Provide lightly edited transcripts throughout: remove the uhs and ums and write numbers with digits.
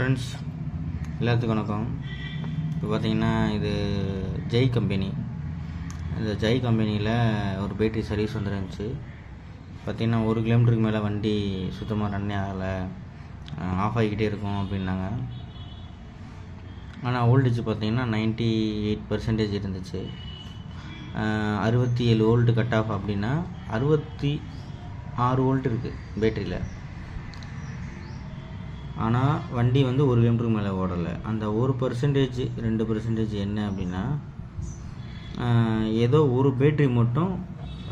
Friends எல்லாத்துக்கும் வணக்கம். இப்போ பார்த்தீங்கன்னா இது ஜெய் கம்பெனி. இந்த ஜெய் கம்பெனியில் ஒரு பேட்டரி சர்வீஸ் வந்துருந்துச்சு. பார்த்திங்கன்னா 1 கிலோமீட்டருக்கு மேலே வண்டி சுத்தமாக ரன்னே ஆகலை, ஆஃப் ஆகிக்கிட்டே இருக்கும் அப்படின்னாங்க. ஆனால் வோல்டேஜ் பார்த்திங்கன்னா 98% இருந்துச்சு. 67 வோல்ட்டு கட் ஆஃப் அப்படின்னா 66 வோல்ட் இருக்குது பேட்டரியில். ஆனால் வண்டி வந்து 1 கிலோமீட்டருக்கு மேலே ஓடலை. அந்த 1% 2% என்ன அப்படின்னா, ஏதோ ஒரு பேட்ரி மட்டும்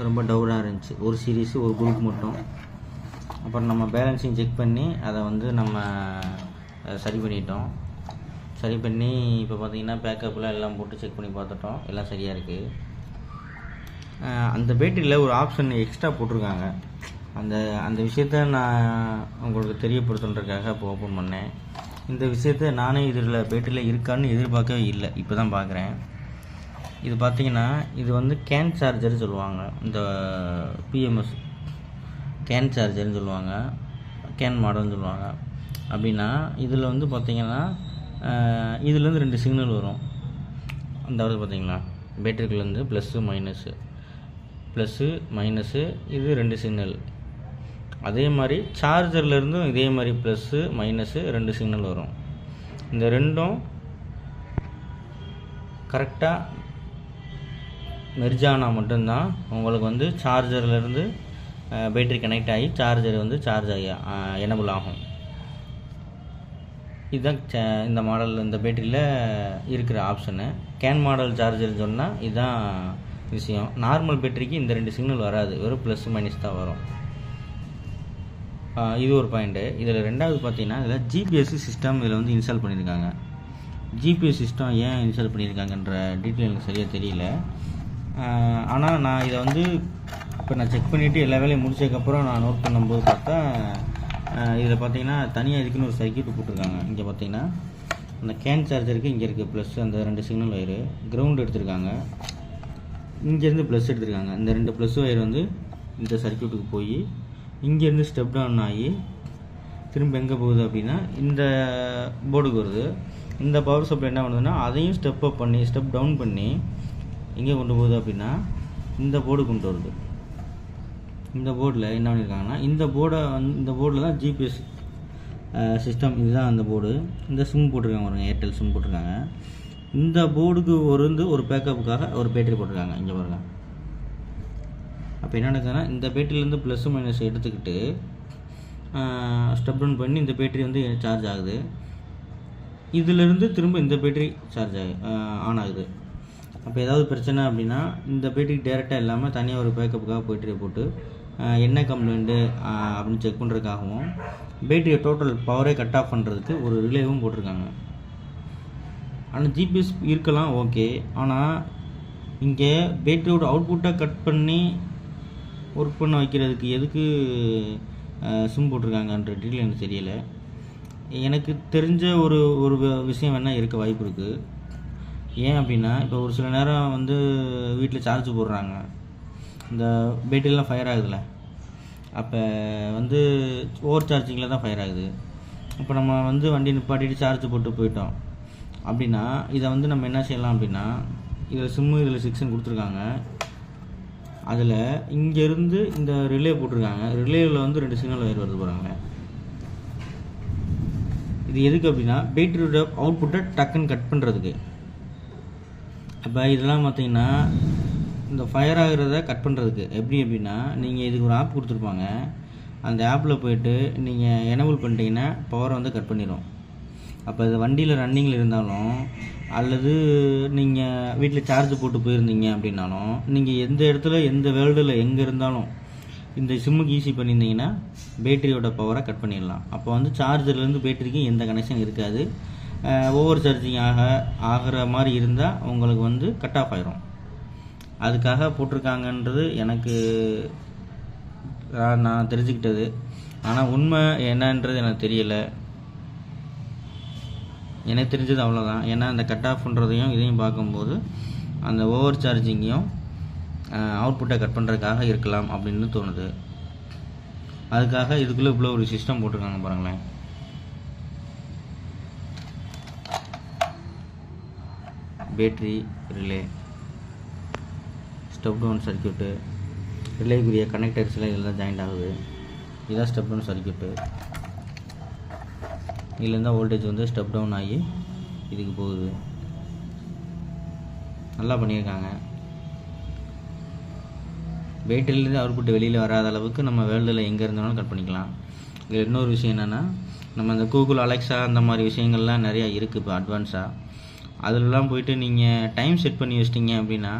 ரொம்ப டவுனாக இருந்துச்சு, ஒரு சீரீஸு ஒரு குரூப் மட்டும். அப்புறம் நம்ம பேலன்ஸிங் செக் பண்ணி அதை வந்து நம்ம சரி பண்ணிட்டோம். சரி பண்ணி இப்போ பார்த்திங்கன்னா பேக்கப்பில் எல்லாம் போட்டு செக் பண்ணி பார்த்துட்டோம், எல்லாம் சரியாக இருக்குது. அந்த பேட்டரியில் ஒரு ஆப்ஷன் எக்ஸ்ட்ரா போட்டிருக்காங்க. அந்த விஷயத்த நான் உங்களுக்கு தெரியப்படுத்துன்றதுக்காக இப்போ ஓப்பன் பண்ணேன். இந்த விஷயத்த நானே இதில் பேட்டரியில் இருக்கான்னு எதிர்பார்க்கவே இல்லை, இப்போ தான் பார்க்குறேன். இது பார்த்திங்கன்னா இது வந்து கேன் சார்ஜர் சொல்லுவாங்க. இந்த பிஎம்எஸ் கேன் சார்ஜர்னு சொல்லுவாங்க, கேன் மாடல்னு சொல்லுவாங்க. அப்படின்னா இதில் வந்து பார்த்திங்கன்னா இதுலேருந்து 2 சிக்னல் வரும். அந்த பார்த்திங்களா, பேட்டரிக்குள்ளேருந்து ப்ளஸ்ஸு மைனஸு இது 2 சிக்னல். அதே மாதிரி சார்ஜர்லேருந்தும் இதே மாதிரி ப்ளஸ்ஸு மைனஸு 2 சிக்னல் வரும். இந்த ரெண்டும் கரெக்டாக மெர்ஜ் ஆனால் மட்டும்தான் உங்களுக்கு வந்து சார்ஜர்லேருந்து பேட்டரி கனெக்ட் ஆகி சார்ஜர் வந்து சார்ஜ் ஆகி எனபிள் ஆகும். இதுதான் இந்த மாடல், இந்த பேட்டரியில் இருக்கிற ஆப்ஷனு. கேன் மாடல் சார்ஜர்னு சொன்னால் இதுதான் விஷயம். நார்மல் பேட்டரிக்கு இந்த 2 சிக்னல் வராது, வெறும் ப்ளஸ் மைனஸ் தான் வரும். இது ஒரு பாயிண்ட்டு. இதில் ரெண்டாவது பார்த்தீங்கன்னா இதில் ஜிபிஎஸ் சிஸ்டம் இதில் வந்து இன்ஸ்டால் பண்ணியிருக்காங்க. ஜிபிஎஸ் சிஸ்டம் ஏன் இன்ஸ்டால் பண்ணியிருக்காங்கன்ற டீட்டெயில் எனக்கு சரியாக தெரியல. ஆனால் நான் இதை வந்து இப்போ நான் செக் பண்ணிவிட்டு எல்லா வேலையும் முடிச்சதுக்கப்புறம் நான் நோட் பண்ணும்போது பார்த்தா இதில் பார்த்தீங்கன்னா தனியாக இதுக்குன்னு ஒரு சர்க்யூட் போட்டிருக்காங்க. இங்கே பார்த்தீங்கன்னா அந்த கேன் சார்ஜருக்கு இங்கே இருக்குது ப்ளஸ், அந்த 2 சிக்னல் வயரு கிரவுண்ட் எடுத்திருக்காங்க. இங்கேருந்து ப்ளஸ் எடுத்திருக்காங்க. இந்த 2 ப்ளஸ் வயர் வந்து இந்த சர்க்யூட்டுக்கு போய் இங்கேருந்து ஸ்டெப் டவுன் ஆகி திரும்ப எங்கே போகுது அப்படின்னா இந்த போர்டுக்கு வருது. இந்த பவர் சப்ளை என்ன பண்ணுதுன்னா அதையும் ஸ்டெப் அப் பண்ணி ஸ்டெப் டவுன் பண்ணி எங்கே கொண்டு போகுது அப்படின்னா இந்த போர்டு கொண்டு வருது. இந்த போர்டில் என்ன பண்ணியிருக்காங்கன்னா இந்த போர்டில் தான் ஜிபிஎஸ் சிஸ்டம். இதுதான் அந்த போர்டு. இந்த சிம் போட்டிருக்காங்க, ஒரு ஏர்டெல் சிம் போட்டிருக்காங்க. இந்த போர்டுக்கு ஒரு பேக்கப்புக்காக ஒரு பேட்டரி போட்டிருக்காங்க. இங்கே பாருங்கள். அப்போ என்ன நடக்குதுன்னா இந்த பேட்டரியிலேருந்து ப்ளஸ் மைனஸ் எடுத்துக்கிட்டு ஸ்டெப் டவுன் பண்ணி இந்த பேட்டரி வந்து சார்ஜ் ஆகுது. இதிலேருந்து திரும்ப இந்த பேட்டரி சார்ஜ் ஆன் ஆகுது. அப்போ ஏதாவது பிரச்சனை அப்படின்னா இந்த பேட்டரிக்கு டேரெக்டாக இல்லாமல் தனியாக ஒரு பேக்கப்புக்காக பேட்டரியை போட்டு என்ன கம்ப்ளைண்ட்டு அப்படின்னு செக் பண்ணுறதுக்காகவும் பேட்டரியை டோட்டல் பவரே கட் ஆஃப் பண்ணுறதுக்கு ஒரு ரிலேவும் போட்டிருக்காங்க. ஆனால் ஜிபிஎஸ் இருக்கலாம், ஓகே. ஆனால் இங்கே பேட்டரியோட அவுட்புட்டை கட் பண்ணி ஒர்க் பண்ண வைக்கிறதுக்கு எதுக்கு சிம் போட்டிருக்காங்கன்ற டீட்டெயில் எனக்கு தெரியலை. எனக்கு தெரிஞ்ச ஒரு விஷயம் வேணால் இருக்க வாய்ப்பு இருக்குது. ஏன் அப்படின்னா இப்போ ஒரு சில நேரம் வந்து வீட்டில் சார்ஜ் போடுறாங்க, இந்த பேட்டரியெலாம் ஃபயர் ஆகுதுல்ல, அப்போ வந்து ஓவர் சார்ஜிங்கில் தான் ஃபயர் ஆகுது. அப்போ நம்ம வந்து வண்டி நிப்பாட்டிட்டு சார்ஜ் போட்டு போயிட்டோம் அப்படின்னா இதை வந்து நம்ம என்ன செய்யலாம் அப்படின்னா, இதில் சிம்மு இதில் 6 கொடுத்துருக்காங்க. அதில் இங்கேருந்து இந்த ரிலே போட்டிருக்காங்க. ரிலேவில் வந்து 2 சிக்னல் வயர் வருது போகிறாங்க. இது எதுக்கு அப்படின்னா பேட்டரியோட அவுட்புட்டை டக்குன்னு கட் பண்ணுறதுக்கு. அப்போ இதெல்லாம் பார்த்திங்கன்னா இந்த ஃபயர் ஆகிறத கட் பண்ணுறதுக்கு எப்படி அப்படின்னா, நீங்கள் இதுக்கு ஒரு ஆப் கொடுத்துருப்பாங்க. அந்த ஆப்பில் போய்ட்டு நீங்கள் எனேபிள் பண்ணிட்டீங்கன்னா பவரை வந்து கட் பண்ணிடும். அப்போ இது வண்டியில் ரன்னிங்கில் இருந்தாலும் அல்லது நீங்கள் வீட்டில் சார்ஜ் போட்டு போயிருந்தீங்க அப்படின்னாலும் நீங்கள் எந்த இடத்துல எந்த வேர்ல்டில் எங்கே இருந்தாலும் இந்த சிம்முக்கு ஈஸி பண்ணியிருந்தீங்கன்னா பேட்டரியோட பவரை கட் பண்ணிடலாம். அப்போ வந்து சார்ஜர்லேருந்து பேட்டரிக்கு எந்த கனெக்ஷன் இருக்காது. ஓவர் சார்ஜிங் ஆகிற மாதிரி இருந்தால் உங்களுக்கு வந்து கட் ஆஃப் ஆயிரும். அதுக்காக போட்டிருக்காங்கன்றது எனக்கு நான் தெரிஞ்சுக்கிட்டது. ஆனால் உண்மை என்னன்றது எனக்கு தெரியலை. எனக்கு தெரிஞ்சது அவ்வளோதான். ஏன்னா அந்த கட் ஆஃப் பண்ணுறதையும் இதையும் பார்க்கும்போது அந்த ஓவர் சார்ஜிங்கையும் அவுட்புட்டை கட் பண்ணுறதுக்காக இருக்கலாம் அப்படின்னு தோணுது. அதுக்காக இதுக்குள்ளே இவ்வளோ ஒரு சிஸ்டம் போட்டிருக்காங்க பாருங்களேன். Battery, relay, step down circuit, ரிலேக்குரிய கனெக்டர்ஸ்லாம் இதில் தான் ஜாயிண்ட் ஆகுது. இதுதான் ஸ்டெப் டவுன் சர்க்யூட்டு. இதுலேருந்து வோல்டேஜ் வந்து ஸ்டெப் டவுன் ஆகி இதுக்கு போகுது. நல்லா பண்ணியிருக்காங்க. பேட்டரியிலேருந்து அவுட்புட் வெளியில் வராத அளவுக்கு நம்ம வேர்ல்டில் எங்கே இருந்தாலும் கட் பண்ணிக்கலாம். இதில் இன்னொரு விஷயம் என்னென்னா, நம்ம இந்த கூகுள், அலெக்ஸா அந்த மாதிரி விஷயங்கள்லாம் நிறையா இருக்குது இப்போ அட்வான்ஸாக. அதிலெலாம் போய்ட்டு நீங்கள் டைம் செட் பண்ணி வச்சிட்டிங்க அப்படின்னா,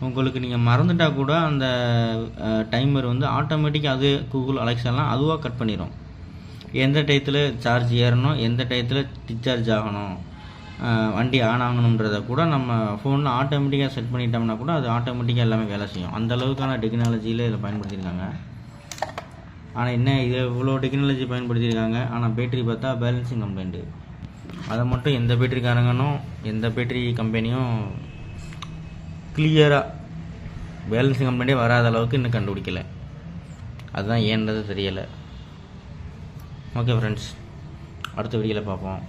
உங்களுக்கு நீங்கள் மறந்துட்டால் கூட அந்த டைமர் வந்து ஆட்டோமேட்டிக்காக அது கூகுள், அலெக்ஸாலாம் அதுவாக கட் பண்ணிடும். எந்த டயத்தில் சார்ஜ் ஏறணும், எந்த டயத்தில் டிஸ்சார்ஜ் ஆகணும், வண்டி ஆன் ஆகணுன்றதை கூட நம்ம ஃபோனில் ஆட்டோமேட்டிக்காக செட் பண்ணிட்டோம்னா கூட அது ஆட்டோமேட்டிக்காக எல்லாமே வேலை செய்யும். அந்த அளவுக்கான டெக்னாலஜியில் இதில் பயன்படுத்தியிருக்காங்க. ஆனால் என்ன, இது இவ்வளோ டெக்னாலஜி பயன்படுத்தியிருக்காங்க, ஆனால் பேட்டரி பார்த்தா பேலன்சிங் கம்ப்ளைண்ட்டு. அதை மட்டும் எந்த பேட்டரிக்காரங்கனும் எந்த பேட்டரி கம்பெனியும் கிளியராக பேலன்சிங் கம்ப்ளைண்ட்டே வராத அளவுக்கு இன்னும் கண்டுபிடிக்கலை. அதுதான் ஏன்றது தெரியலை. ஓகே ஃப்ரெண்ட்ஸ், அடுத்த வீடியோவில் பார்ப்போம்.